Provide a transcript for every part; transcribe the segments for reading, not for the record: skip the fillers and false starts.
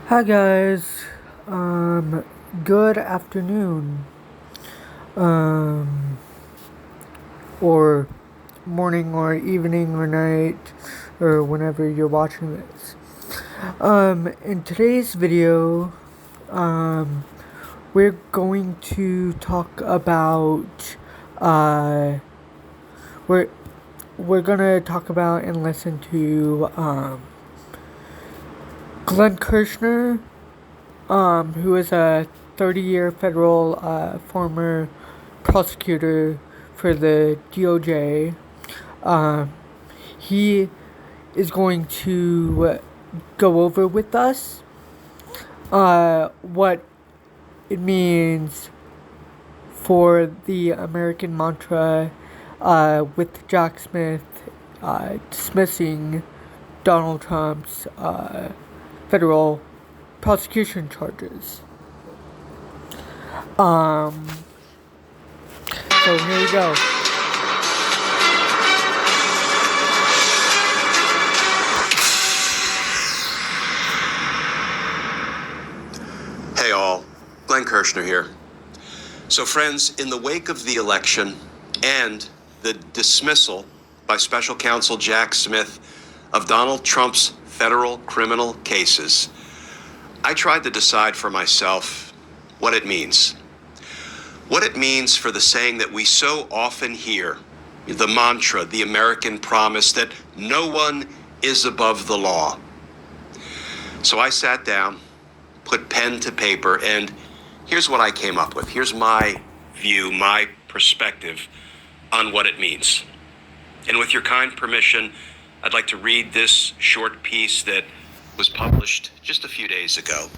Hi guys, good afternoon, um, or morning or evening or night, or whenever you're watching this. In today's video, um, we're going to talk about, uh, we're, we're gonna talk about and listen to, Glenn Kirshner, who is a 30-year federal former prosecutor for the DOJ. Um, he is going to go over with us what it means for the American mantra with Jack Smith dismissing Donald Trump's federal prosecution charges. So here we go. Hey all, Glenn Kirshner here. So friends, in the wake of the election and the dismissal by special counsel Jack Smith of Donald Trump's federal criminal cases, I tried to decide for myself what it means. What it means for the saying that we so often hear, the mantra, the American promise that no one is above the law. So I sat down, put pen to paper, and here's what I came up with. Here's my view, my perspective on what it means. And with your kind permission, I'd like to read this short piece that was published just a few days ago.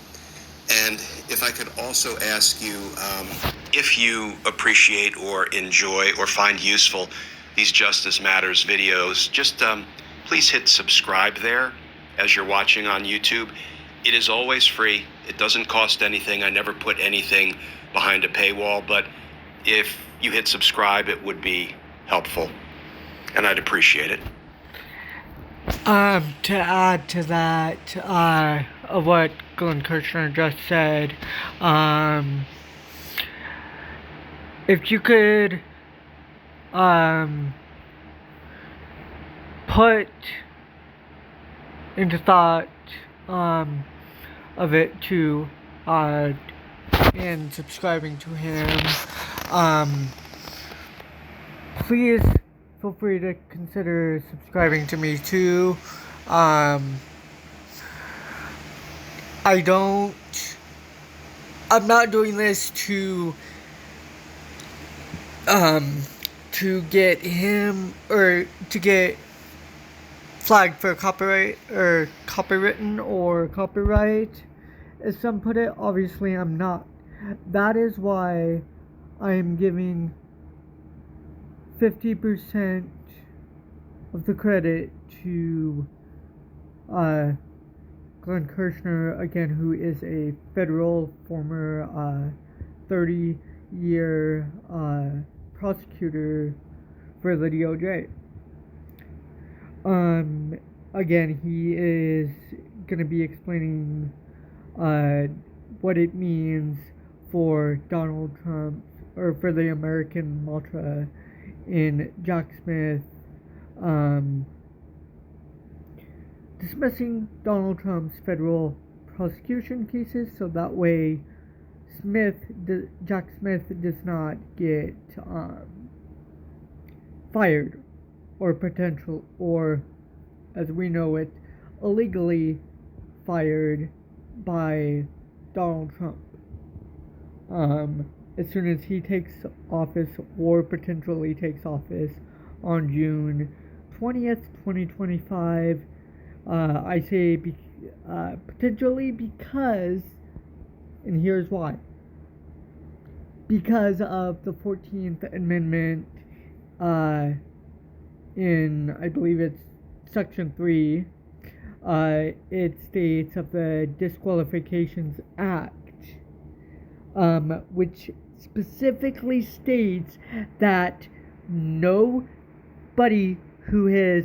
And if I could also ask you, if you appreciate or enjoy or find useful these Justice Matters videos, just please hit subscribe there as you're watching on YouTube. It is always free. It doesn't cost anything. I never put anything behind a paywall, but if you hit subscribe, it would be helpful, and I'd appreciate it. To add to that, of what Glenn Kirshner just said, if you could, put into thought, of it too, and subscribing to him, please feel free to consider subscribing to me too. I'm not doing this to get him or to get flagged for copyright or copywritten or copyright, as some put it. Obviously I'm not. That is why I am giving 50% of the credit to Glenn Kirshner, again, who is a federal former 30-year prosecutor for the DOJ. Again, he is going to be explaining what it means for Donald Trump, or for the American mantra in Jack Smith dismissing Donald Trump's federal prosecution cases, so that way Jack Smith does not get fired or as we know it, illegally fired by Donald Trump as soon as he takes office, or potentially takes office on June 20th, 2025. I say potentially because, and here's why. Because of the 14th Amendment in, I believe it's Section 3, it states of the Disqualifications Act, which specifically states that nobody who has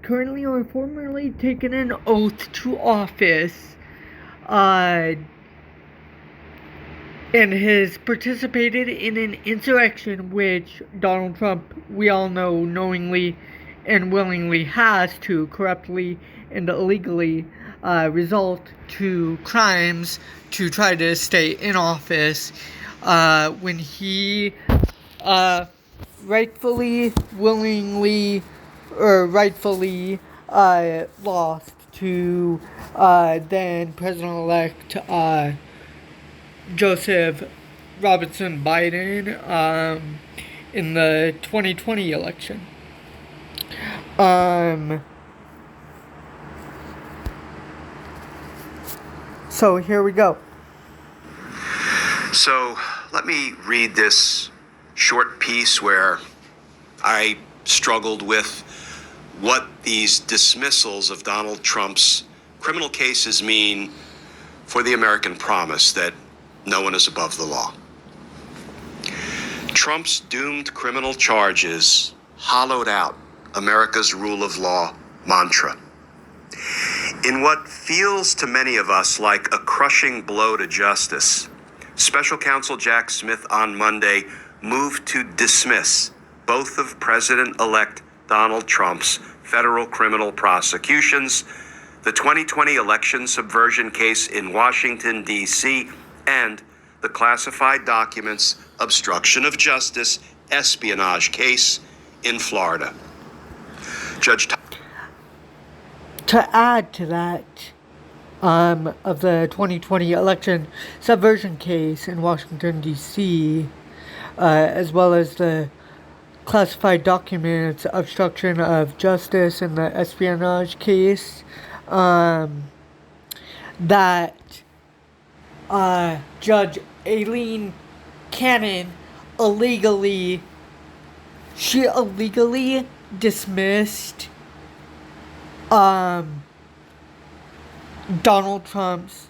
currently or formerly taken an oath to office and has participated in an insurrection which Donald Trump, we all know, knowingly and willingly has to corruptly and illegally result to crimes to try to stay in office when he rightfully, willingly, or rightfully lost to then President-elect Joseph Robinson Biden in the 2020 election. So here we go. So let me read this short piece where I struggled with what these dismissals of Donald Trump's criminal cases mean for the American promise that no one is above the law. Trump's doomed criminal charges hollowed out America's rule of law mantra. In what feels to many of us like a crushing blow to justice, Special Counsel Jack Smith on Monday moved to dismiss both of President-elect Donald Trump's federal criminal prosecutions, the 2020 election subversion case in Washington, D.C., and the classified documents obstruction of justice espionage case in Florida. To add to that, of the 2020 election subversion case in Washington, D.C., as well as the classified documents obstruction of justice and the espionage case, that Judge Aileen Cannon illegally dismissed Donald Trump's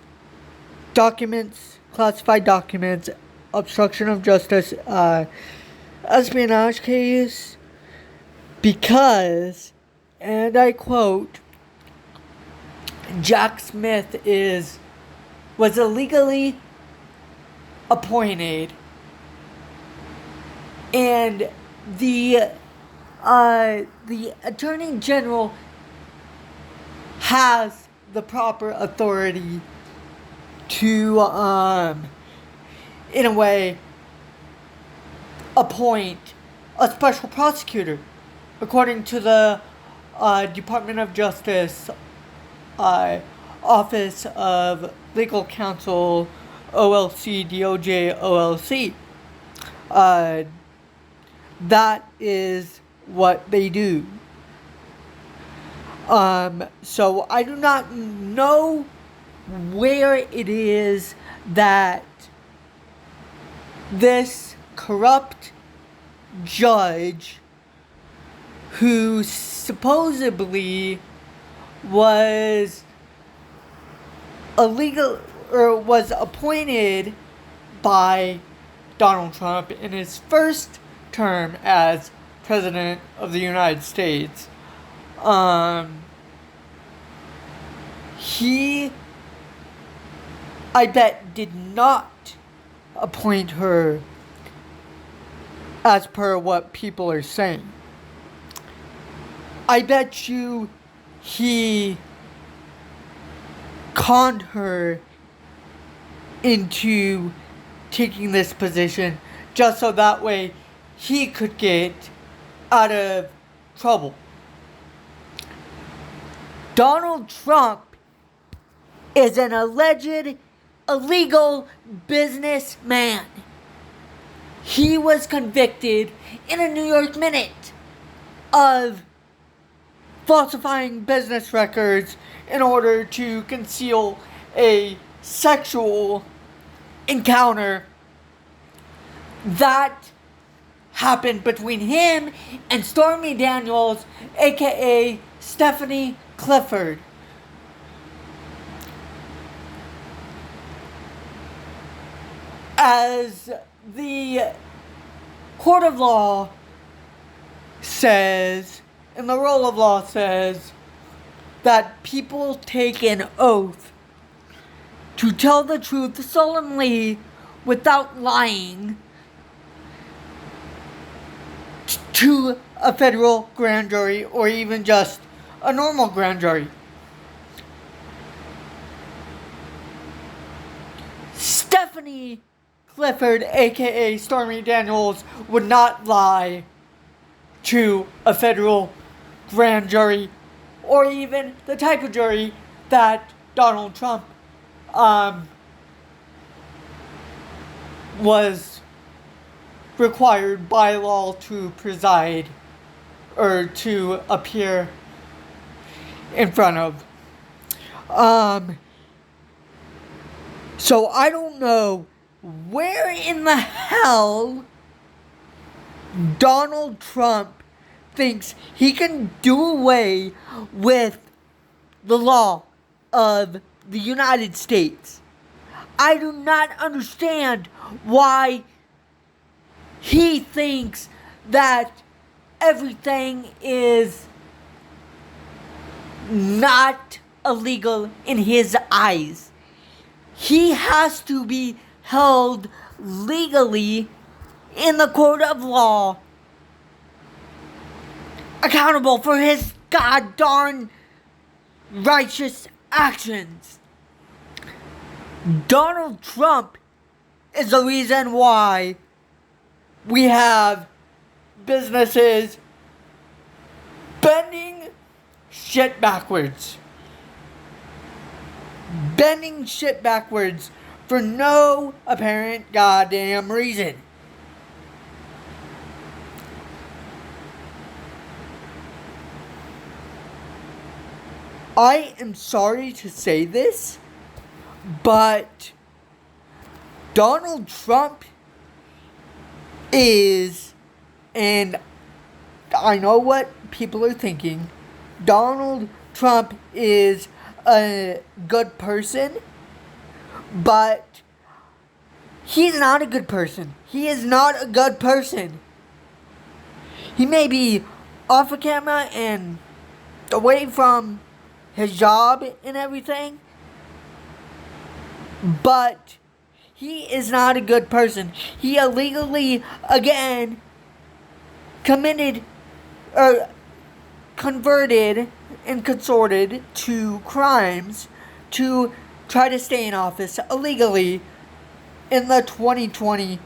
documents, classified documents, obstruction of justice, espionage case, because, and I quote, Jack Smith was illegally appointed, and the Attorney General has the proper authority to, in a way, appoint a special prosecutor, according to the Department of Justice Office of Legal Counsel, OLC, DOJ, OLC. That is what they do. So I do not know where it is that this corrupt judge, who supposedly was illegal or was appointed by Donald Trump in his first term as President of the United States, he, I bet, did not appoint her as per what people are saying. I bet you he conned her into taking this position just so that way he could get out of trouble. Donald Trump is an alleged illegal businessman. He was convicted in a New York Minute of falsifying business records in order to conceal a sexual encounter that happened between him and Stormy Daniels, aka Stephanie Clifford. As the court of law says, and the rule of law says, that people take an oath to tell the truth solemnly without lying to a federal grand jury or even just a normal grand jury. Stephanie Clifford, aka Stormy Daniels, would not lie to a federal grand jury or even the type of jury that Donald Trump was required by law to preside or to appear in front of. So I don't know where in the hell Donald Trump thinks he can do away with the law of the United States. I do not understand why he thinks that everything is not illegal in his eyes. He has to be held legally in the court of law accountable for his goddamn righteous actions. Donald Trump is the reason why we have businesses bending shit backwards. Bending shit backwards for no apparent goddamn reason. I am sorry to say this, but Donald Trump is, and I know what people are thinking, Donald Trump is a good person, but he's not a good person. He is not a good person. He may be off the camera and away from his job and everything, but he is not a good person. He illegally, again, committed or converted and consorted to crimes to try to stay in office illegally in the 2020,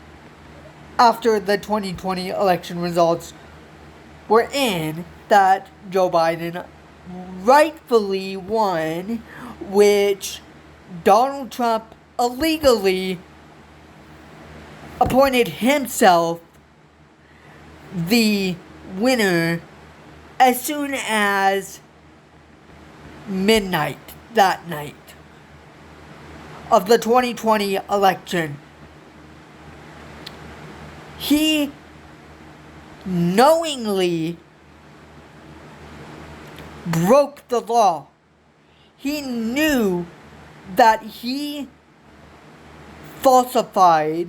after the 2020 election results were in, that Joe Biden rightfully won, which Donald Trump illegally appointed himself the winner as soon as midnight that night of the 2020 election. He knowingly broke the law. He knew that he falsified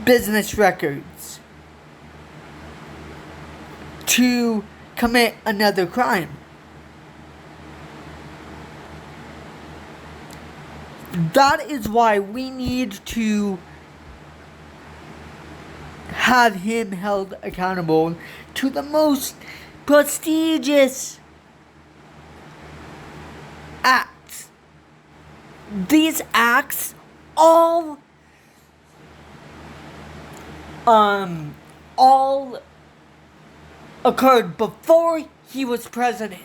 business records to commit another crime. That is why we need to have him held accountable to the most prestigious acts. These acts all occurred before he was president.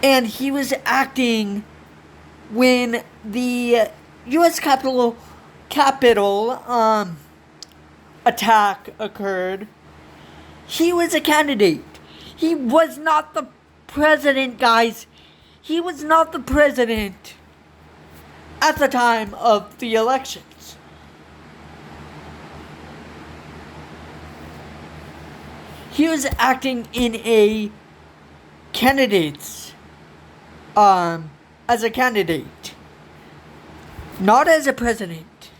And he was acting when the U.S. Capitol attack occurred. He was a candidate. He was not the president, guys. He was not the president at the time of the elections. He was acting in a candidate's, as a candidate, not as a president.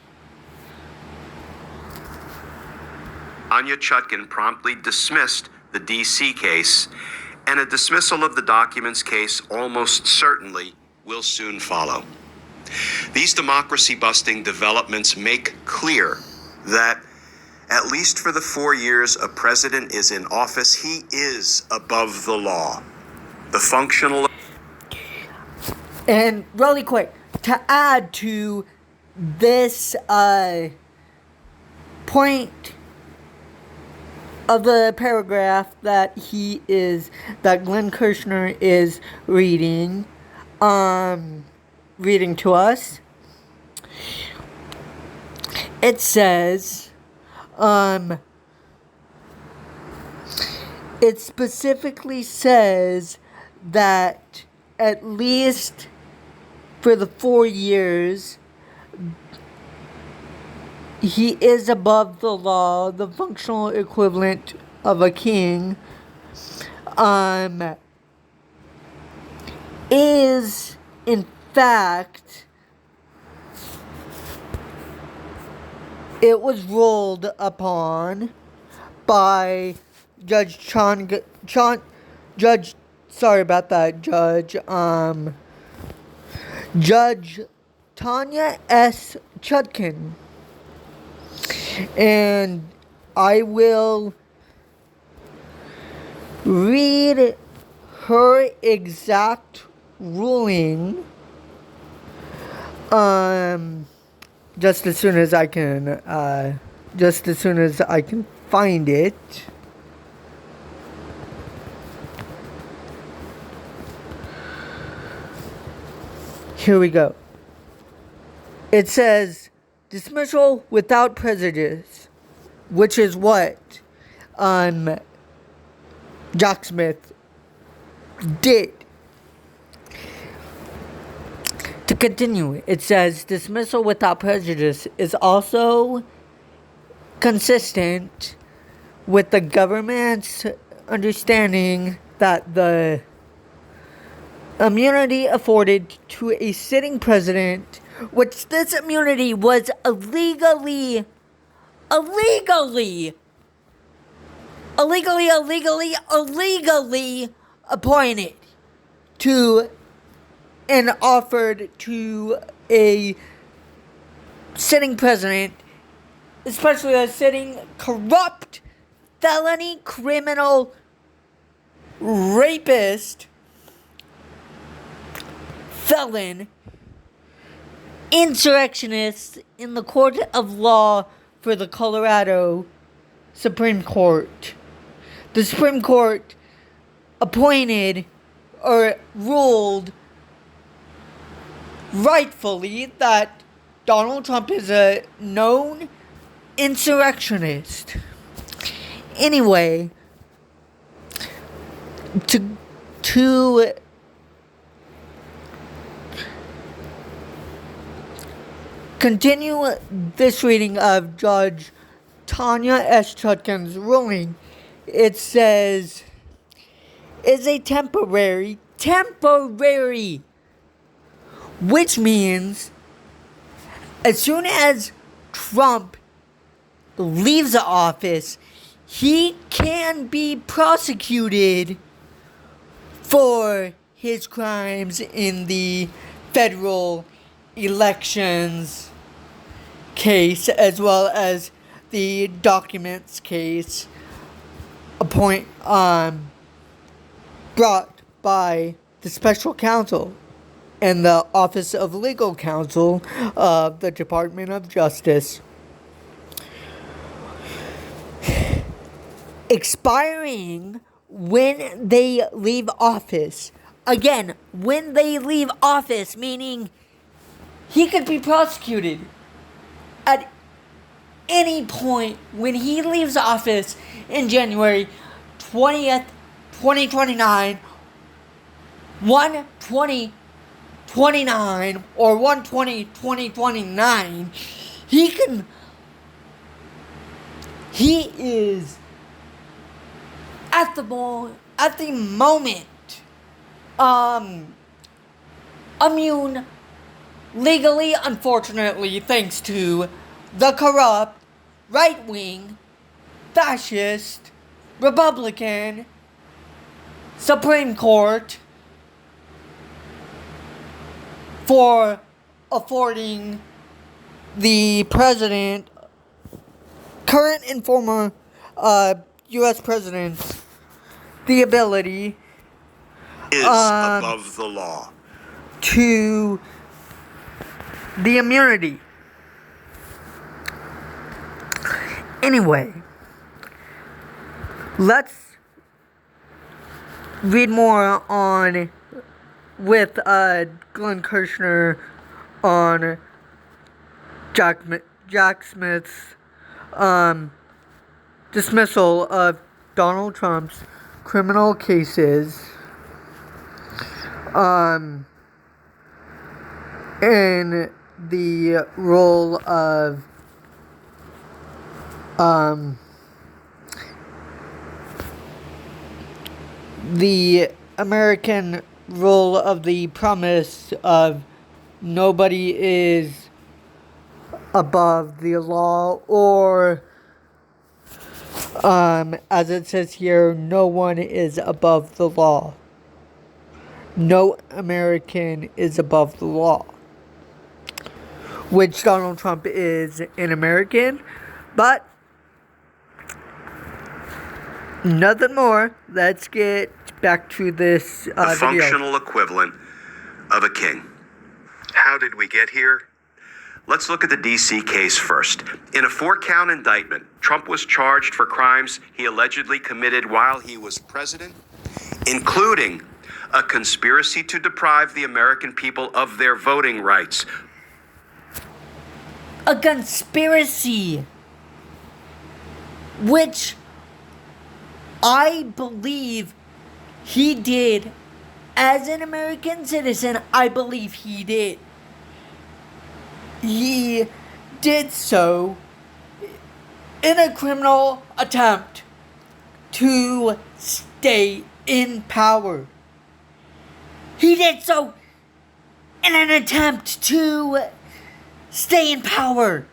Anya Chutkan promptly dismissed the D.C. case and a dismissal of the documents case almost certainly will soon follow. These democracy-busting developments make clear that, at least for the 4 years a president is in office, he is above the law. The functional... And really quick, to add to this point of the paragraph that Glenn Kirshner is reading to us, it says, it specifically says that at least for the 4 years, he is above the law, the functional equivalent of a king, is in fact, it was ruled upon by Judge Judge Tanya S. Chutkan. And I will read her exact ruling just as soon as I can find it. Here we go. It says dismissal without prejudice, which is what Jack Smith did. To continue, it says dismissal without prejudice is also consistent with the government's understanding that the immunity afforded to a sitting president, which this immunity was illegally appointed to and offered to a sitting president, especially a sitting corrupt, felony, criminal, rapist, felon, insurrectionist in the court of law for the Colorado Supreme Court. The Supreme Court appointed or ruled rightfully that Donald Trump is a known insurrectionist. Anyway, to continue this reading of Judge Tanya S. Chutkan's ruling, it says, is a temporary, which means as soon as Trump leaves the office, he can be prosecuted for his crimes in the federal elections case, as well as the documents case brought by the special counsel and the Office of Legal Counsel of the Department of Justice, expiring when they leave office. Again, when they leave office, meaning he could be prosecuted at any point when he leaves office in January 20th, 2029, 1/20/29 or 1/20/2029. He is at the moment immune legally, unfortunately, thanks to the corrupt, right-wing, fascist, Republican, Supreme Court for affording the president, current and former U.S. presidents, the ability Is above the law. To the immunity. Anyway, let's read more on with Glenn Kirshner on Jack Smith's dismissal of Donald Trump's criminal cases in the role of the American role of the promise of nobody is above the law, or as it says here, no one is above the law. No American is above the law. Which Donald Trump is an American, but nothing more. Let's get back to this The video. functional equivalent of a king. How did we get here? Let's look at the D.C. case first. In a 4-count indictment, Trump was charged for crimes he allegedly committed while he was president, including a conspiracy to deprive the American people of their voting rights. A conspiracy, which I believe he did as an American citizen. I believe he did. He did so in a criminal attempt to stay in power. He did so in an attempt to stay in power.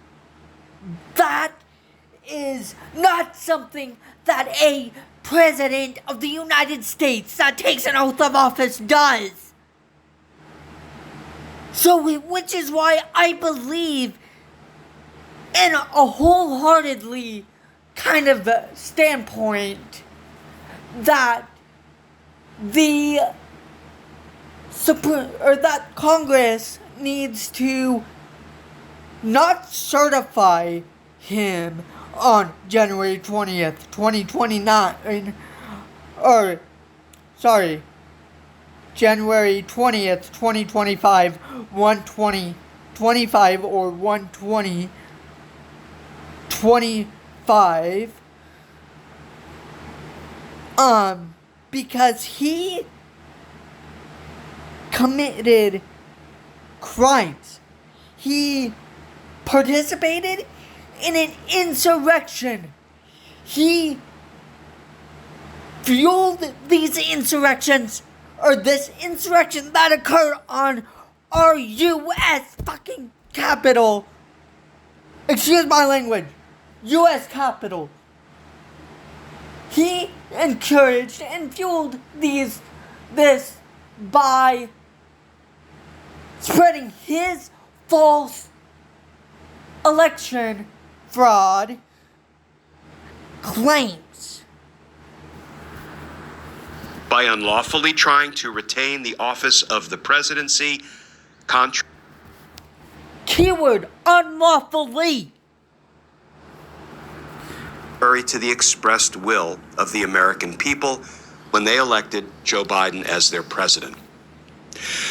That is not something that a president of the United States that takes an oath of office does. Which is why I believe in a wholeheartedly kind of standpoint that that Congress needs to not certify him on January 20th, 2029, January 20th, 2025, 1/20/25 or 1/20/25, because he committed crimes. He participated in an insurrection. He fueled these insurrections, or this insurrection that occurred on our U.S. fucking Capitol. Excuse my language. U.S. Capitol. He encouraged and fueled this by spreading his false election fraud claims. By unlawfully trying to retain the office of the presidency, Keyword, unlawfully. contrary to the expressed will of the American people when they elected Joe Biden as their president.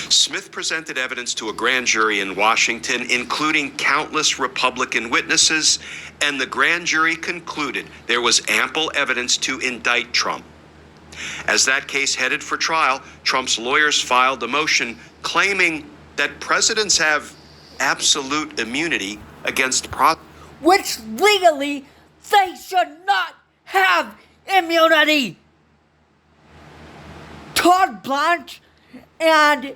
Smith presented evidence to a grand jury in Washington, including countless Republican witnesses, and the grand jury concluded there was ample evidence to indict Trump. As that case headed for trial, Trump's lawyers filed a motion claiming that presidents have absolute immunity against which legally they should not have immunity. Todd Blanche and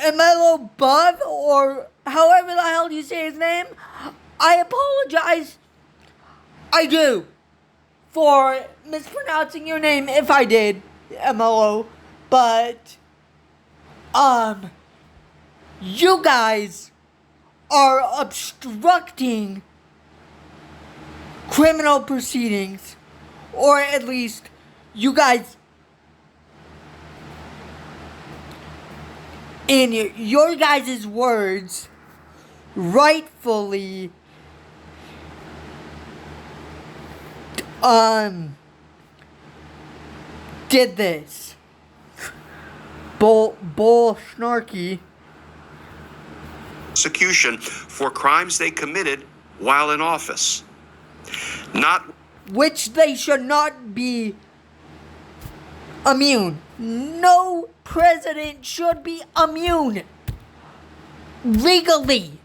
Emelo Budd, or however the hell you say his name, I apologize. I do for mispronouncing your name if I did. MLO, but you guys are obstructing criminal proceedings, or at least you guys, in your guys' words, rightfully did this. Bull snarky. Prosecution for crimes they committed while in office. Not Which they should not be immune. No president should be immune. Legally.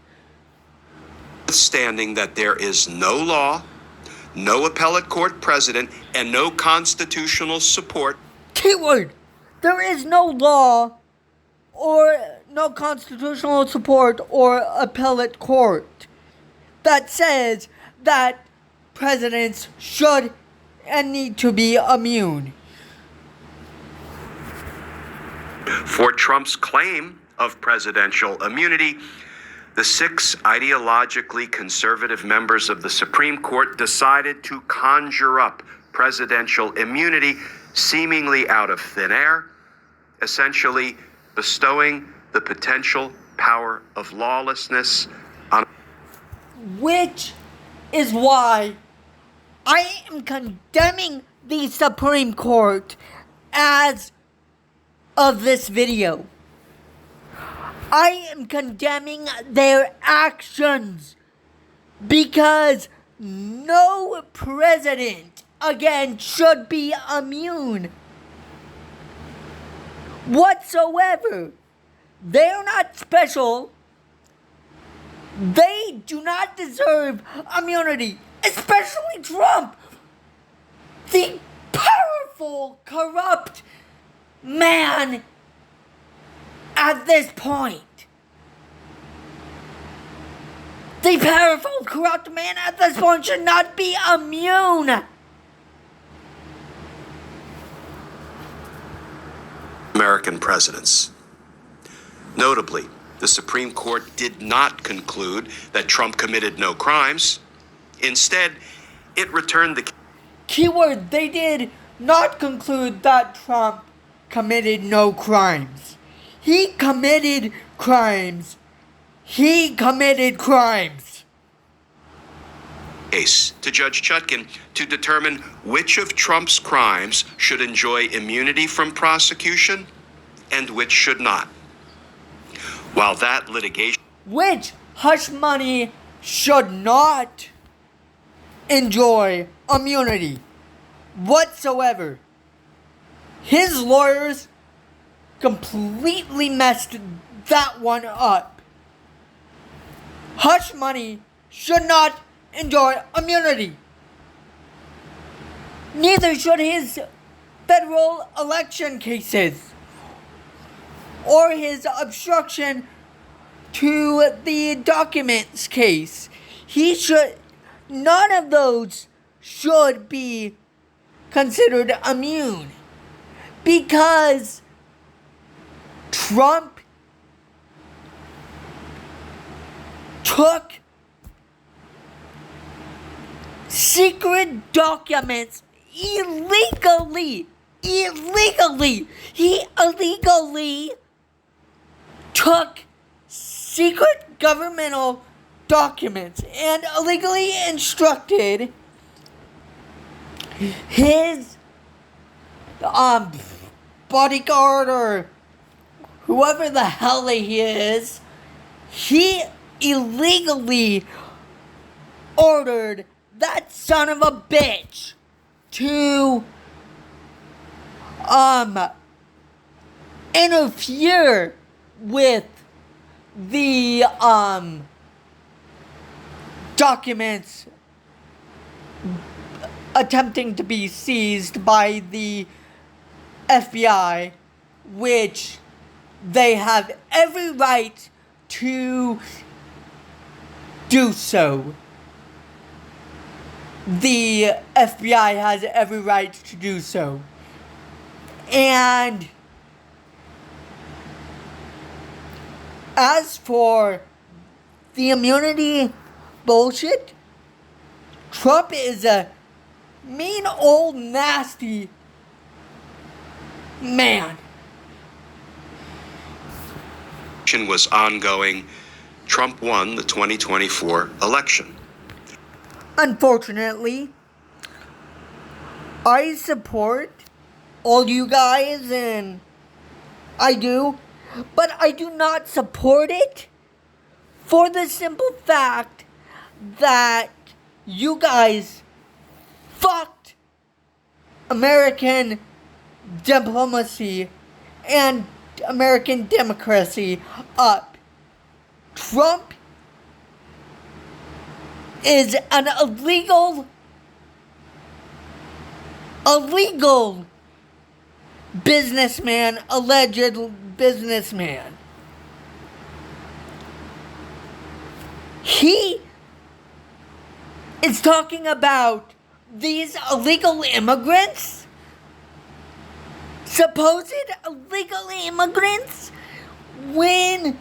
notwithstanding that there is no law, no appellate court precedent, and no constitutional support. Keyword. There is no law or no constitutional support or appellate court that says that presidents should and need to be immune. For Trump's claim of presidential immunity, the 6 ideologically conservative members of the Supreme Court decided to conjure up presidential immunity seemingly out of thin air, essentially bestowing the potential power of lawlessness on. Which is why I am condemning the Supreme Court as of this video. I am condemning their actions because no president, again, should be immune whatsoever. They're not special. They do not deserve immunity, especially Trump, the powerful, corrupt man at this point. The powerful, corrupt man at this point should not be immune. American presidents. Notably, the Supreme Court did not conclude that Trump committed no crimes. Instead, it returned the Keyword, they did not conclude that Trump committed no crimes. He committed crimes. He committed crimes. case to Judge Chutkan to determine which of Trump's crimes should enjoy immunity from prosecution and which should not. While that litigation, Which hush money should not enjoy immunity whatsoever. His lawyers completely messed that one up. Hush money should not enjoy immunity. Neither should his federal election cases or his obstruction to the documents case. None of those should be considered immune because Trump took secret documents illegally. He illegally took secret governmental documents and illegally instructed his bodyguard or whoever the hell he is. He illegally ordered that son of a bitch to interfere with the documents attempting to be seized by the FBI, which they have every right to do so. The FBI has every right to do so. And as for the immunity bullshit, Trump is a mean old nasty man. Was ongoing. Trump won the 2024 election. Unfortunately, I support all you guys, and I do, but I do not support it for the simple fact that you guys fucked American diplomacy and American democracy up. Trump is an illegal businessman, alleged businessman. He is talking about these illegal immigrants, supposed illegal immigrants, when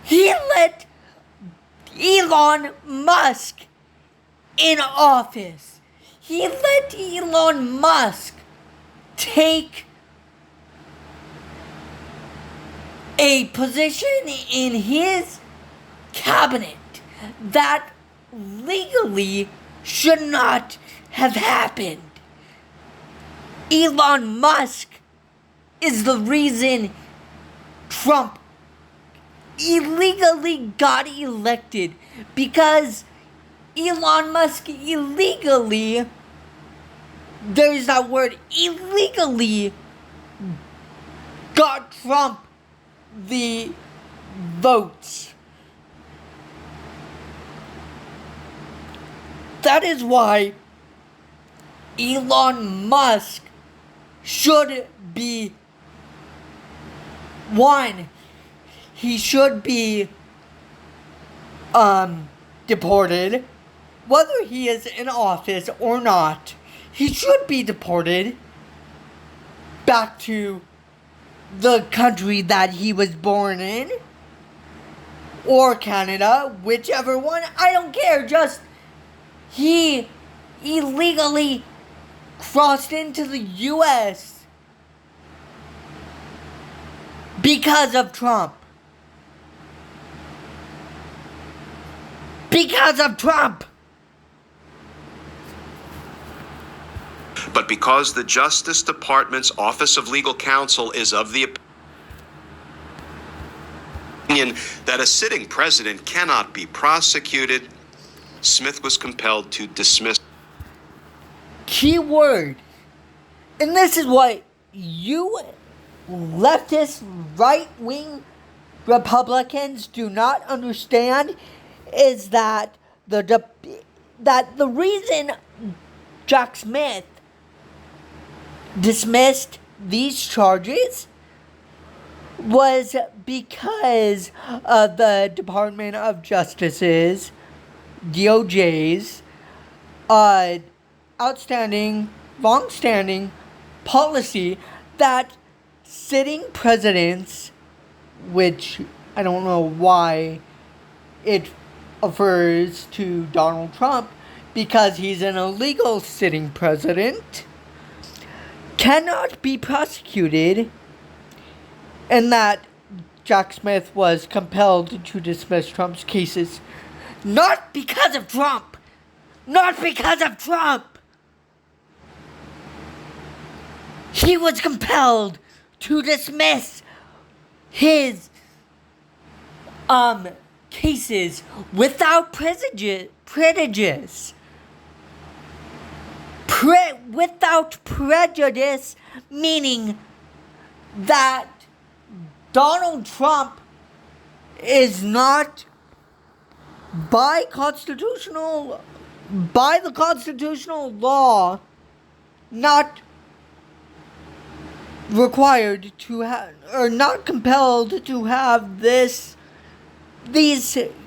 he let Elon Musk in office. He let Elon Musk take a position in his cabinet that legally should not have happened. Elon Musk is the reason Trump illegally got elected, because Elon Musk illegally, there's that word, illegally got Trump the votes. That is why Elon Musk should be, one, he should be deported. Whether he is in office or not, he should be deported back to the country that he was born in, or Canada, whichever one, I don't care. Just, he illegally crossed into the U.S. because of Trump. Because of Trump. But because the Justice Department's Office of Legal Counsel is of the opinion that a sitting president cannot be prosecuted, Smith was compelled to dismiss. Key word. And this is what you leftist, right-wing Republicans do not understand, is that the reason Jack Smith dismissed these charges was because of the Department of Justice's, DOJ's, long-standing policy that sitting presidents, which I don't know why it refers to Donald Trump, because he's an illegal sitting president, cannot be prosecuted, and that Jack Smith was compelled to dismiss Trump's cases. Not because of Trump! Not because of Trump! He was compelled to dismiss his cases without prejudice. Without prejudice, meaning that Donald Trump is not by the constitutional law, not required to have, or not compelled to have these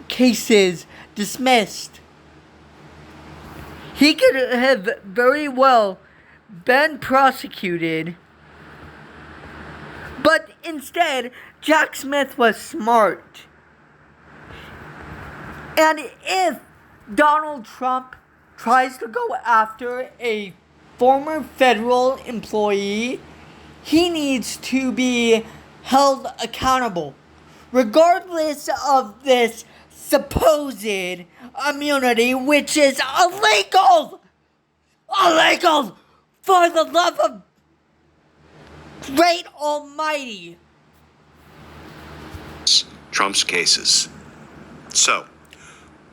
cases dismissed. He could have very well been prosecuted instead, Jack Smith was smart. And if Donald Trump tries to go after a former federal employee, he needs to be held accountable, regardless of this supposed immunity, which is illegal! Illegal! For the love of great almighty! Trump's cases. So,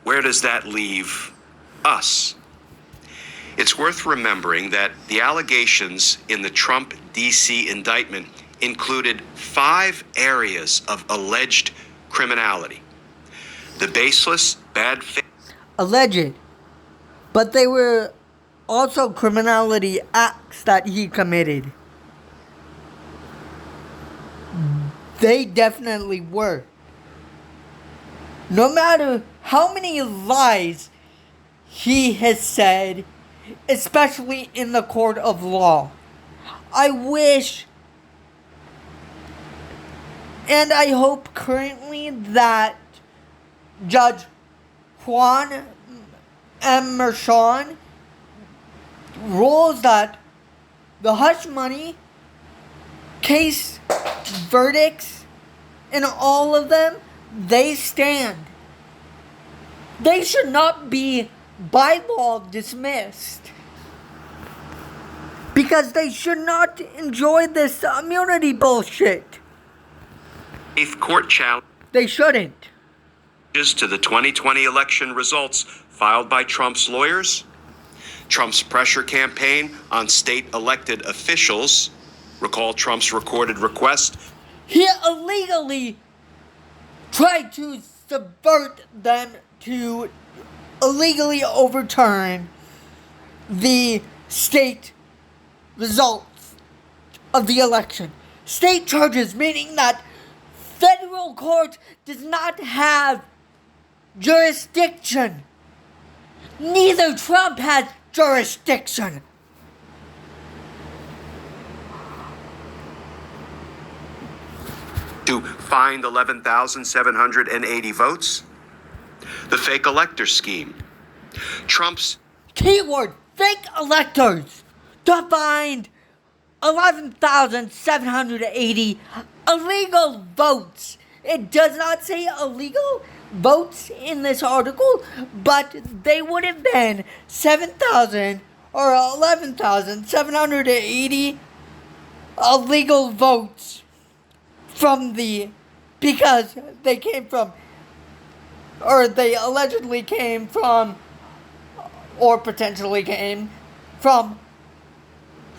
where does that leave us? It's worth remembering that the allegations in the Trump D.C. indictment included 5 areas of alleged criminality. The baseless, bad faith. Alleged. But they were also criminality acts that he committed. They definitely were. No matter how many lies he has said, especially in the court of law, I wish and I hope currently that Judge Juan M. Merchan rules that the hush money case verdicts and all of them, they stand. They should not be by law dismissed. Because they should not enjoy this immunity bullshit. Eighth court challenge. They shouldn't. To the 2020 election results filed by Trump's lawyers, Trump's pressure campaign on state elected officials. Recall Trump's recorded request. He illegally tried to subvert them to illegally overturn the state results of the election. State charges, meaning that federal court does not have jurisdiction. Neither Trump has jurisdiction. To find 11,780 votes. The fake elector scheme. Trump's keyword fake electors to find 11,780 illegal votes. It does not say illegal votes in this article, but they would have been 7,000 or 11,780 illegal votes because they came from, or they allegedly came from, or potentially came from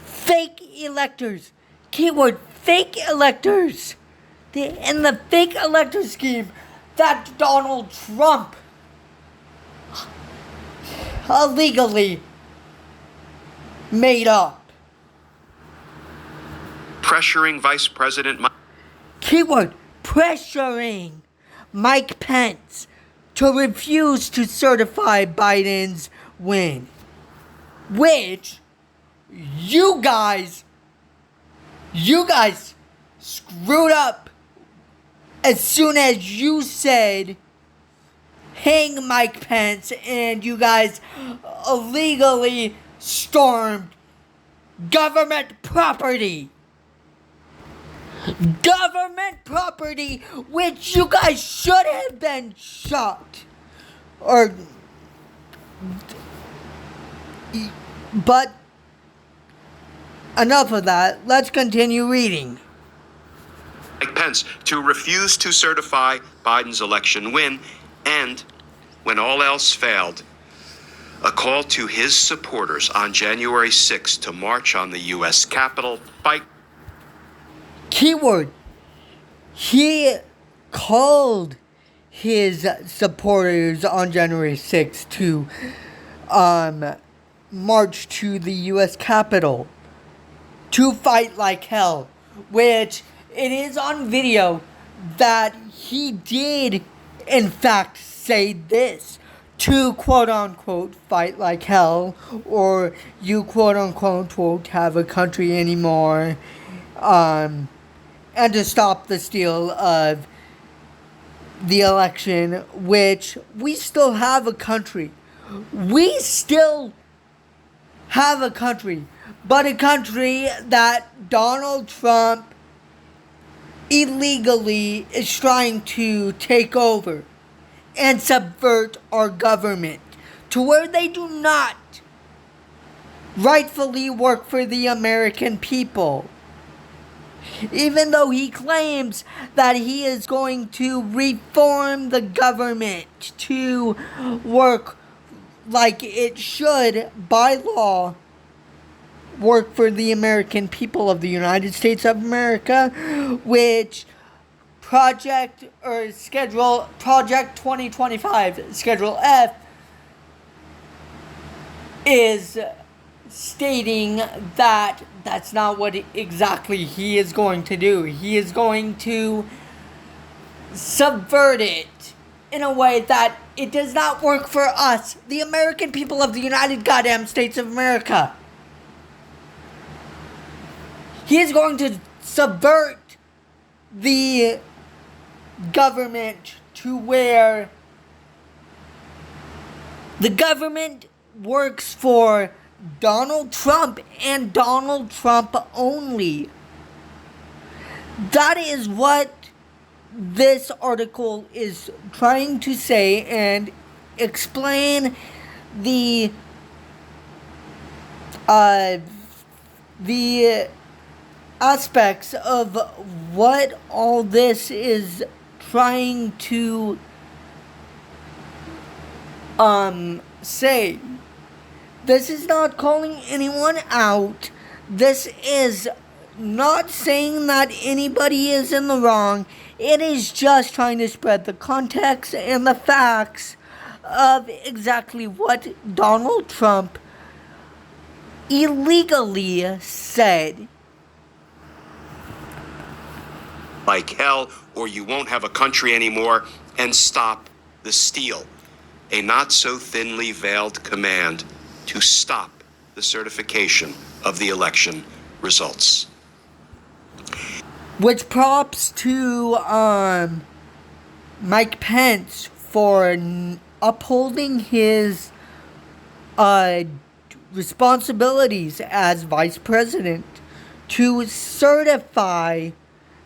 fake electors. Keyword fake electors. In the fake elector scheme that Donald Trump illegally made up. Pressuring Vice President Keyword pressuring Mike Pence to refuse to certify Biden's win. Which you guys screwed up as soon as you said hang Mike Pence, and you guys illegally stormed government property. Government property, which you guys should have been shot. But enough of that. Let's continue reading. Mike Pence to refuse to certify Biden's election win, and when all else failed, a call to his supporters on January 6th to march on the U.S. Capitol. Fight. Keyword. He called his supporters on January 6th to march to the U.S. Capitol to fight like hell, which it is on video that he did in fact say this, to quote unquote fight like hell, or you quote unquote won't have a country anymore, and to stop the steal of the election, which we still have a country. We still have a country, but a country that Donald Trump illegally is trying to take over and subvert our government to where they do not rightfully work for the American people. Even though he claims that he is going to reform the government to work like it should, by law, work for the American people of the United States of America, which Project 2025, Schedule F, is stating that that's not what exactly he is going to do. He is going to subvert it in a way that it does not work for us, the American people of the United goddamn States of America. He is going to subvert the government to where the government works for Donald Trump and Donald Trump only. That is what this article is trying to say and explain the aspects of what all this is trying to say. This is not calling anyone out. This is not saying that anybody is in the wrong. It is just trying to spread the context and the facts of exactly what Donald Trump illegally said. Like hell, or you won't have a country anymore, and stop the steal. A not so thinly veiled command to stop the certification of the election results. Which props to Mike Pence for upholding his responsibilities as vice president to certify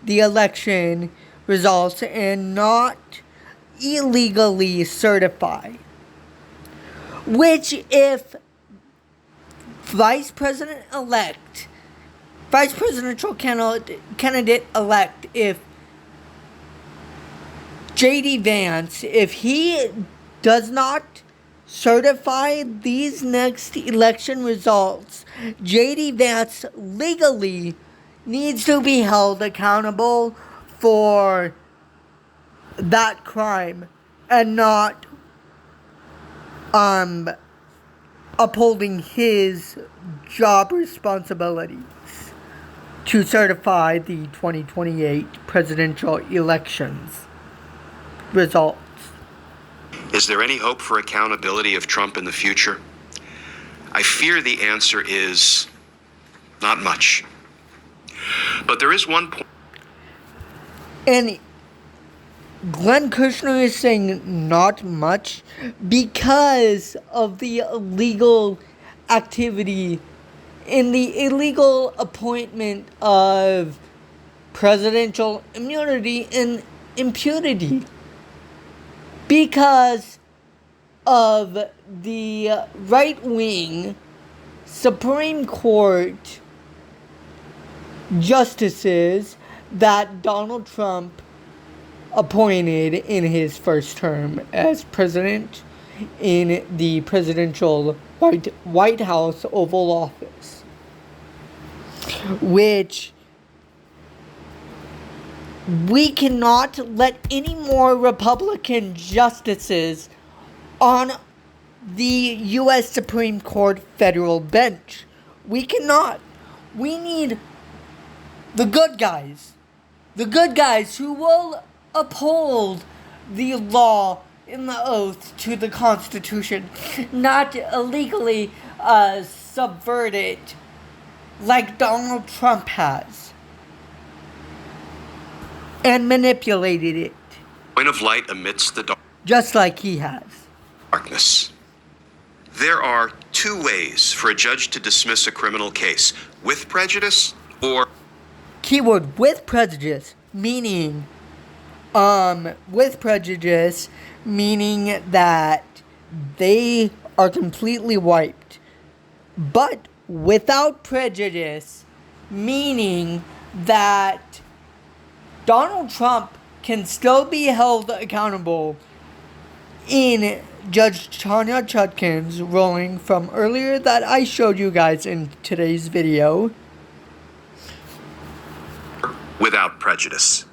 the election results and not illegally certify. Which, if vice presidential candidate-elect, if J.D. Vance, if he does not certify these next election results, J.D. Vance legally needs to be held accountable for that crime and not upholding his job responsibilities to certify the 2028 presidential elections results. Is there any hope for accountability of Trump in the future? I fear the answer is not much. But there is one point. And Glenn Kirshner is saying not much because of the illegal activity in the illegal appointment of presidential immunity and impunity. Because of the right-wing Supreme Court justices that Donald Trump appointed in his first term as president in the presidential White House Oval Office, which we cannot let any more Republican justices on the U.S. Supreme Court federal bench. We cannot. We need the good guys who will uphold the law and the oath to the Constitution, not illegally subvert it like Donald Trump has. and manipulated it, point of light amidst the just like he has. darkness. There are two ways for a judge to dismiss a criminal case: with prejudice or Keyword with prejudice, meaning that they are completely wiped. But without prejudice, meaning that Donald Trump can still be held accountable in Judge Tanya Chutkan's ruling from earlier that I showed you guys in today's video. without prejudice.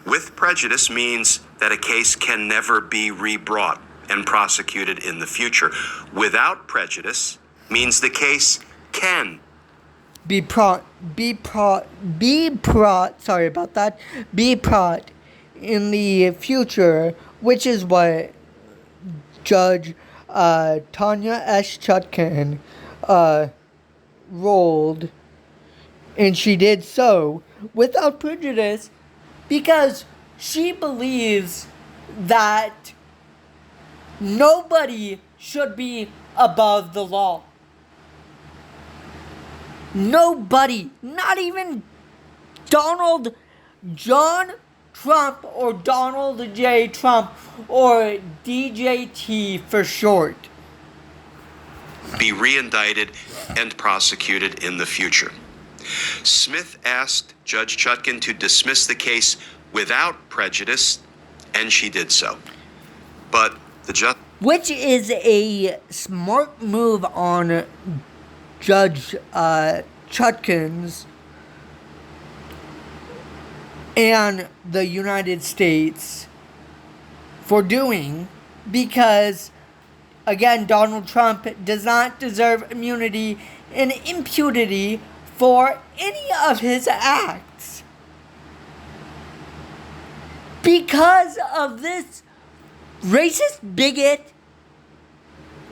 With prejudice means that a case can never be rebrought and prosecuted in the future. Without prejudice means the case can Be brought in the future, which is what Judge Tanya S. Chutkan ruled, and she did so without prejudice because she believes that nobody should be above the law. Nobody, not even Donald John Trump or Donald J. Trump or DJT for short, be reindicted and prosecuted in the future. Smith asked Judge Chutkan to dismiss the case without prejudice, and she did so. But the judge, which is a smart move on Judge Chutkan's and the United States for doing, because again, Donald Trump does not deserve immunity and impunity for any of his acts. Because of this racist bigot,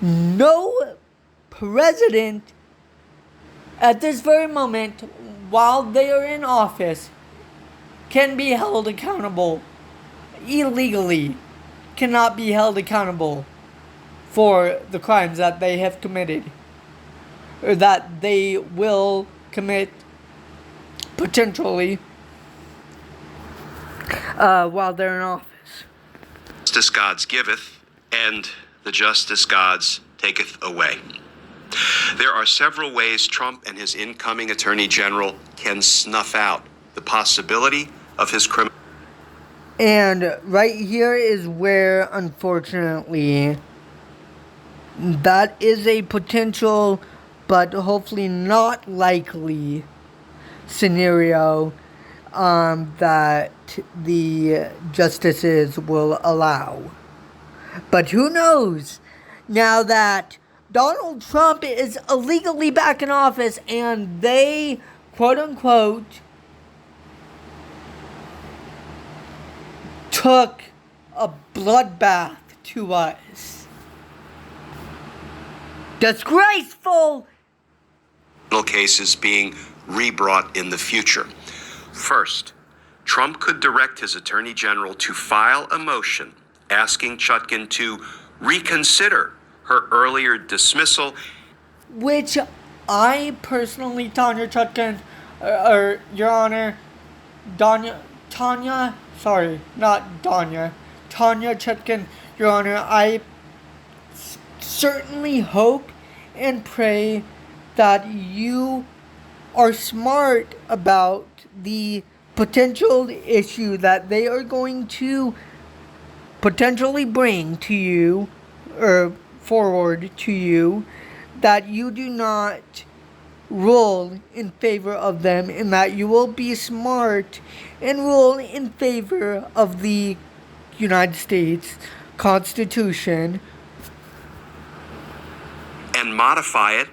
no president at this very moment, while they are in office, can be held accountable illegally, cannot be held accountable for the crimes that they have committed, or that they will commit potentially while they're in office. justice God's giveth, and the justice God's taketh away. There are several ways Trump and his incoming Attorney General can snuff out the possibility of his criminal. And right here is where, unfortunately, that is a potential, but hopefully not likely, scenario that the justices will allow. But who knows? Now that Donald Trump is illegally back in office and they, quote unquote, took a bloodbath to us. Disgraceful! Cases being rebrought in the future. First, Trump could direct his Attorney General to file a motion asking Chutkan to reconsider her earlier dismissal, which I personally, Tanya Chutkan, or Your Honor, Tanya Chutkan, Your Honor, I certainly hope and pray that you are smart about the potential issue that they are going to potentially bring to you, or forward to you, that you do not rule in favor of them, and that you will be smart and rule in favor of the United States Constitution and modify it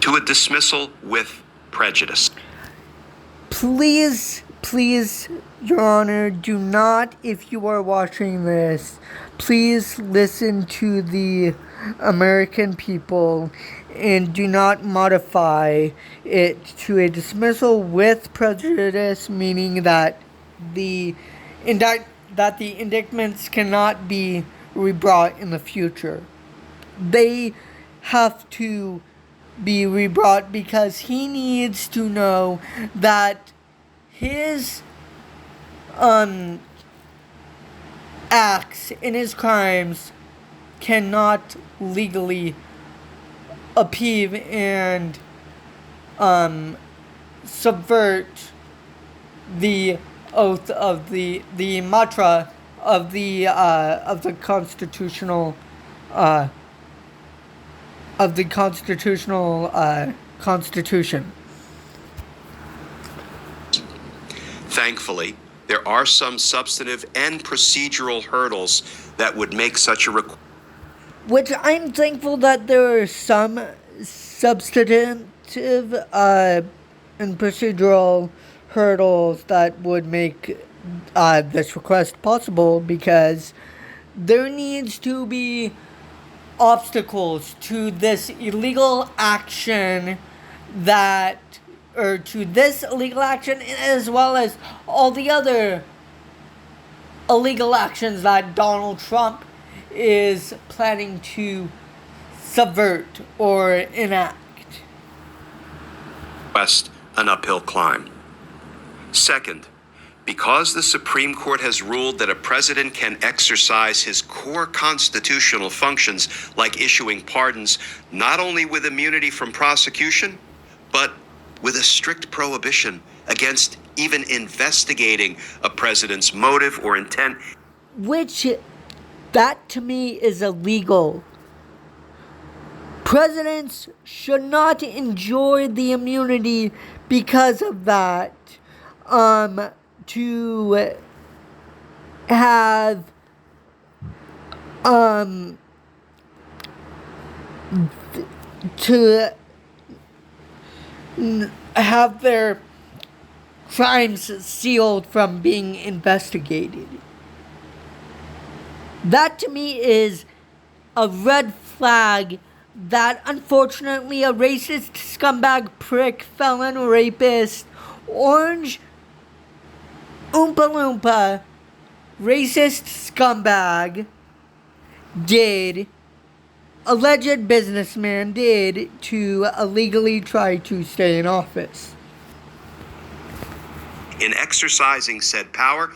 to a dismissal with prejudice. Please, Your Honor, do not, if you are watching this, please listen to the American people and do not modify it to a dismissal with prejudice, meaning that the indictments cannot be rebrought in the future. They have to be rebrought because he needs to know that his acts and his crimes cannot legally upheave and subvert the oath of the mantra of the constitutional constitution. Thankfully, there are some substantive and procedural hurdles that would make such a request. Which I'm thankful that there are some substantive and procedural hurdles that would make this request possible, because there needs to be obstacles to this illegal action as well as all the other illegal actions that Donald Trump is planning to subvert or enact. An uphill climb. Second, because the Supreme Court has ruled that a president can exercise his core constitutional functions, like issuing pardons, not only with immunity from prosecution, but with a strict prohibition against even investigating a president's motive or intent. Which, that to me is illegal. Presidents should not enjoy the immunity because of that. To have have their crimes sealed from being investigated. That to me is a red flag that unfortunately a racist, scumbag, prick, felon, rapist, orange Oompa Loompa, racist scumbag alleged businessman did to illegally try to stay in office. In exercising said power,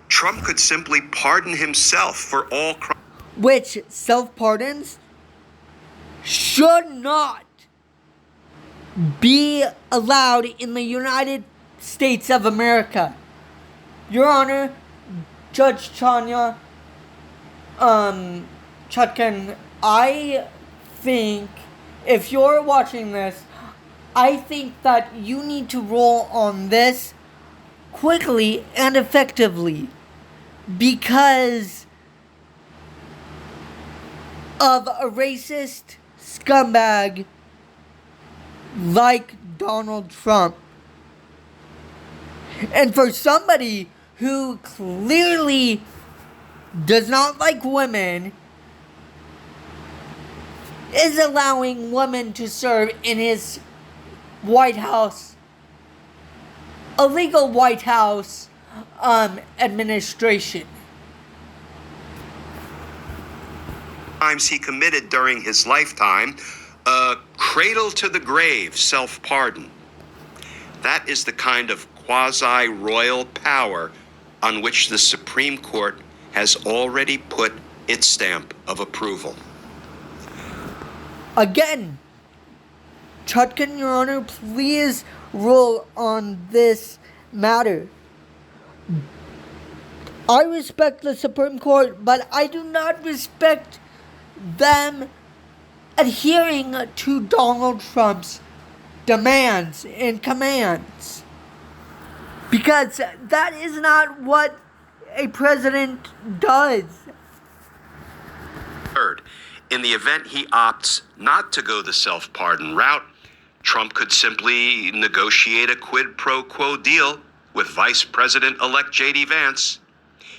Trump could simply pardon himself for all crimes. Which self-pardons should not be allowed in the United States of America. Your Honor, Judge Chanya, Chutkan, I think if you're watching this, I think that you need to roll on this quickly and effectively because of a racist scumbag like Donald Trump. And for somebody who clearly does not like women, is allowing women to serve in his White House, illegal White House administration. Crimes he committed during his lifetime, a cradle to the grave self-pardon. That is the kind of quasi-royal power on which the Supreme Court has already put its stamp of approval. Again, Chutkan, Your Honor, please rule on this matter. I respect the Supreme Court, but I do not respect them adhering to Donald Trump's demands and commands. Because that is not what a president does. Third, in the event he opts not to go the self-pardon route, Trump could simply negotiate a quid pro quo deal with Vice President-elect J.D. Vance.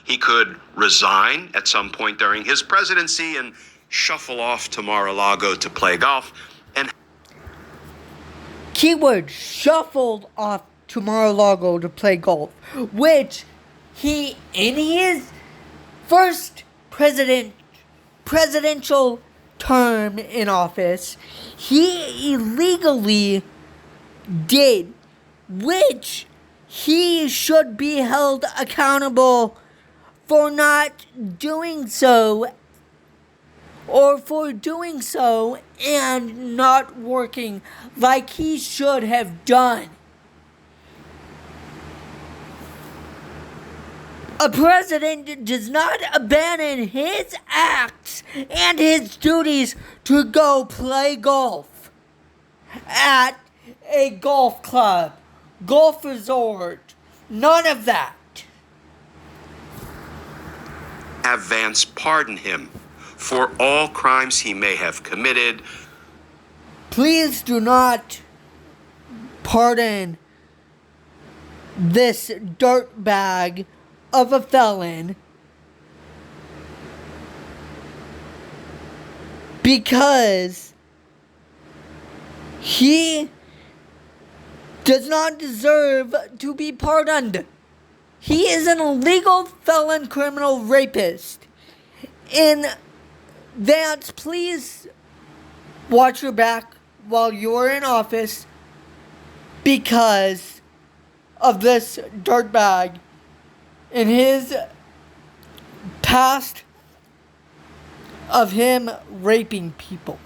He could resign at some point during his presidency and shuffle off to Mar-a-Lago to play golf. And he was shuffled off to Mar-a-Lago to play golf, which he, in his first presidential term in office, he illegally did, which he should be held accountable for not doing so, or for doing so and not working like he should have done. A president does not abandon his acts and his duties to go play golf at a golf club, golf resort, none of that. Have Vance pardon him for all crimes he may have committed. Please do not pardon this dirtbag of a felon, because he does not deserve to be pardoned. He is an illegal felon criminal rapist. In Vance, please watch your back while you're in office, because of this dirtbag and his past of him raping people.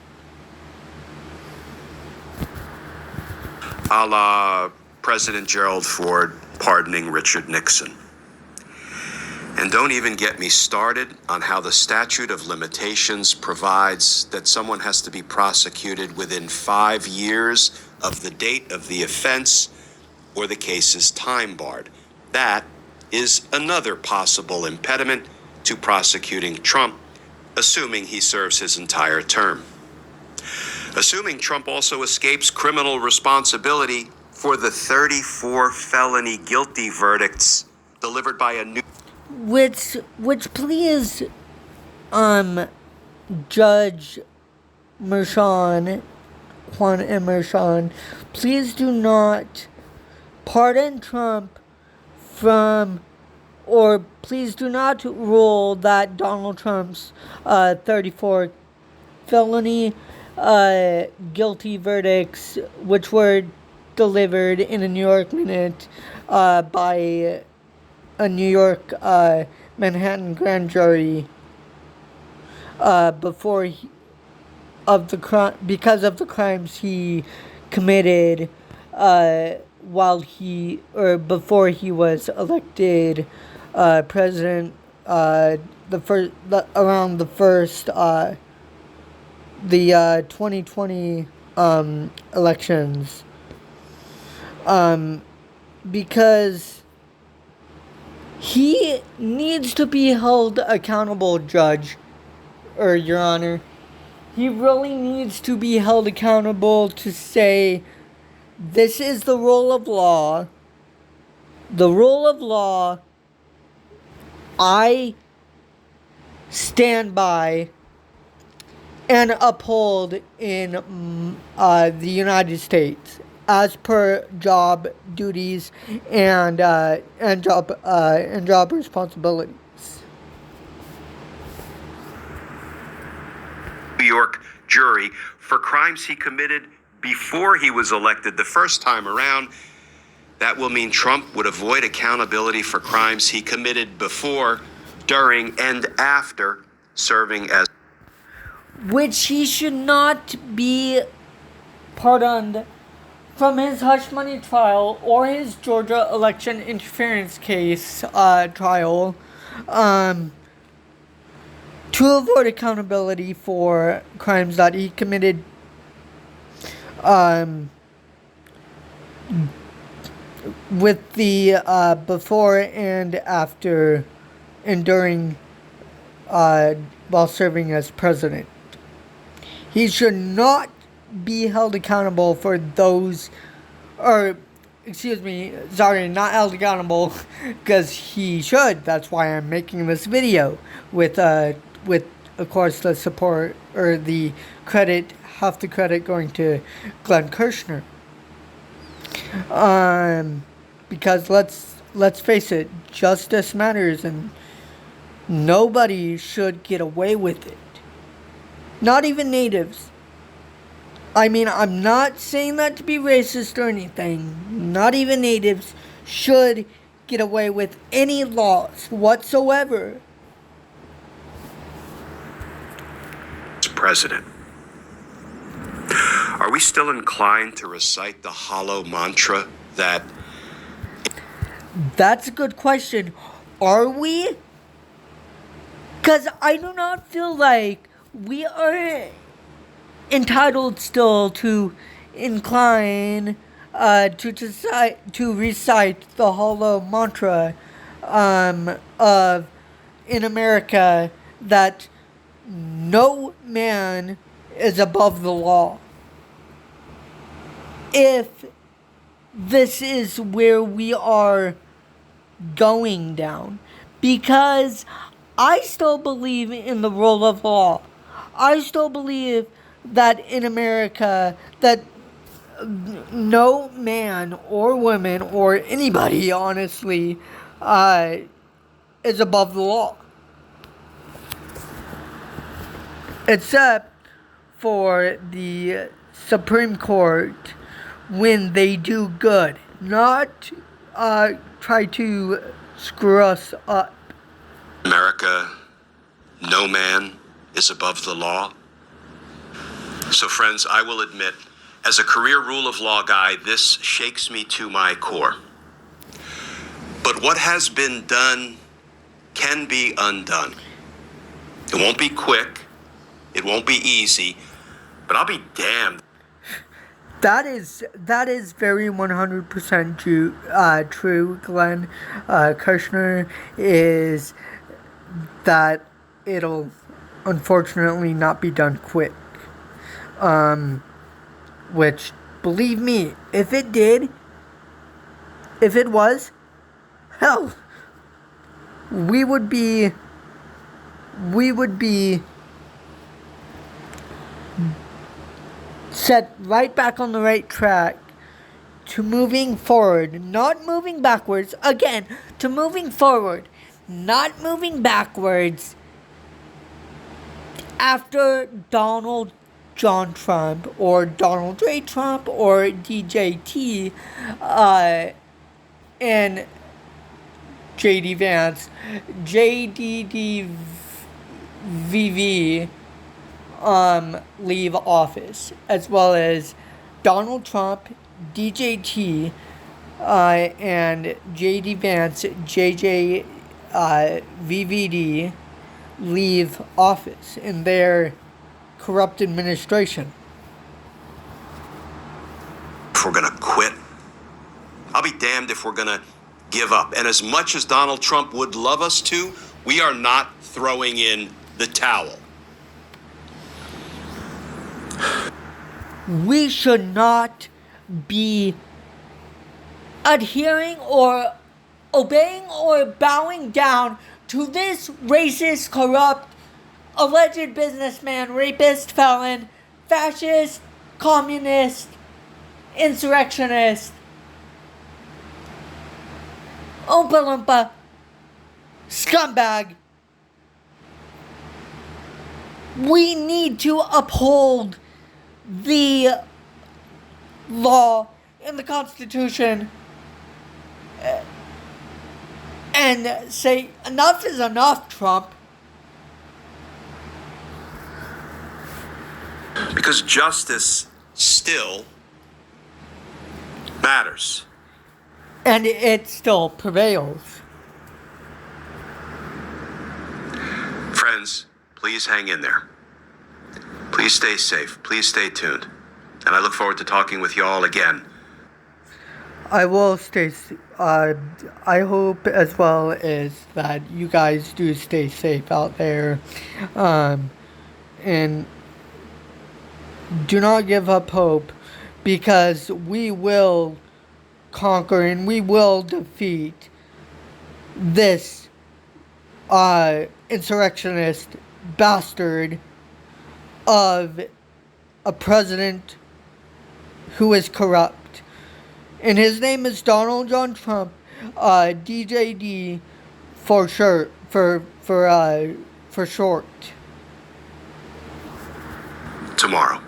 A la President Gerald Ford pardoning Richard Nixon. And don't even get me started on how the statute of limitations provides that someone has to be prosecuted within 5 years of the date of the offense, or the case is time barred. That is another possible impediment to prosecuting Trump, assuming he serves his entire term. Assuming Trump also escapes criminal responsibility for the 34 felony guilty verdicts delivered by a new... Which please, Judge Merchan, Juan M. Merchan, please do not pardon Trump from, or please do not rule that Donald Trump's 34 felony guilty verdicts, which were delivered in a New York minute by a New York Manhattan grand jury because of the crimes he committed before he was elected president, around the 2020 elections, because he needs to be held accountable, Your Honor. He really needs to be held accountable to say, this is the rule of law. The rule of law I stand by and uphold in the United States, as per job duties and job responsibilities. New York jury for crimes he committed before he was elected the first time around. That will mean Trump would avoid accountability for crimes he committed before, during, and after serving as... Which he should not be pardoned from his hush money trial or his Georgia election interference case trial, to avoid accountability for crimes that he committed with the before and after and during while serving as president. He should not be held accountable for those, not held accountable, because he should. That's why I'm making this video with of course the support, or the credit, half the credit going to Glenn Kirshner. Because let's face it, justice matters, and nobody should get away with it. Not even natives. I mean, I'm not saying that to be racist or anything. Not even natives should get away with any laws whatsoever. President, are we still inclined to recite the hollow mantra that... That's a good question. Are we? Because I do not feel like we are entitled still to incline to recite the hollow mantra of in America that no man is above the law. If this is where we are going down, because I still believe in the rule of law. I still believe that in America that no man or woman or anybody, honestly, is above the law. Except for the Supreme Court when they do good, not try to screw us up. America, no man is above the law. So friends, I will admit, as a career rule of law guy, this shakes me to my core. But what has been done can be undone. It won't be quick. It won't be easy, but I'll be damned. That is very 100% true, Glenn Kirshner, is that it'll unfortunately not be done quick. Which, believe me, if it was, hell, we would be set right back on the right track to moving forward, not moving backwards. Again, to moving forward, not moving backwards after Donald John Trump or Donald J. Trump or DJT and JD Vance, JDDVV leave office, as well as Donald Trump, DJT, and JD Vance, VVD leave office in their corrupt administration. If we're gonna quit, I'll be damned if we're gonna give up. And as much as Donald Trump would love us to, we are not throwing in the towel. We should not be adhering or obeying or bowing down to this racist, corrupt, alleged businessman, rapist, felon, fascist, communist, insurrectionist, Oompa Loompa, scumbag. We need to uphold the law and the Constitution and say enough is enough, Trump. Because justice still matters. And it still prevails. Friends, please hang in there. Please stay safe. Please stay tuned. And I look forward to talking with you all again. I will stay. I hope as well is that you guys do stay safe out there. And do not give up hope, because we will conquer and we will defeat this insurrectionist bastard of a president who is corrupt, And his name is Donald John Trump, DJD for short. For short. Tomorrow.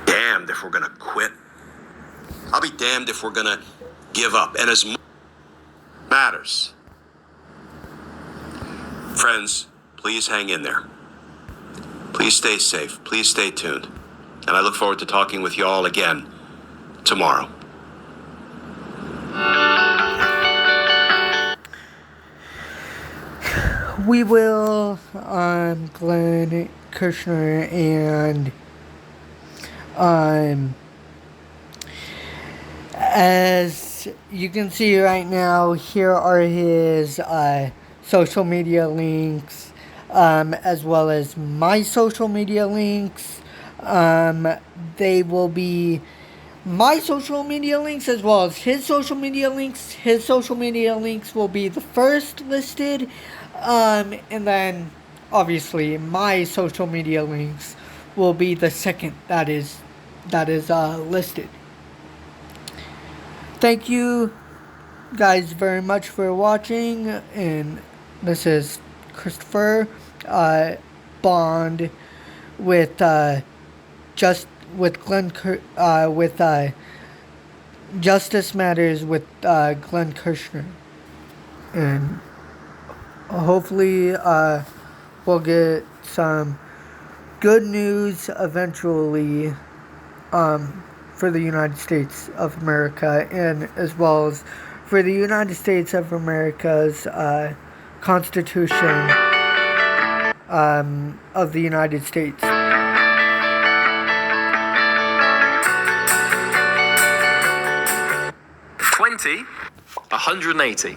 Damned if we're gonna quit. I'll be damned if we're gonna give up. And as matters. Friends, please hang in there. Please stay safe. Please stay tuned. And I look forward to talking with you all again tomorrow. We will, Glenn Kirshner, and as you can see right now, here are his social media links, as well as my social media links. They will be my social media links as well as his social media links. His social media links will be the first listed, and then obviously my social media links will be the second that is listed. Thank you guys very much for watching, and this is Christopher Bond with Glenn with Justice Matters with Glenn Kirshner, and hopefully we'll get some good news eventually for the United States of America, and as well as for the United States of America's Constitution of the United States. 180.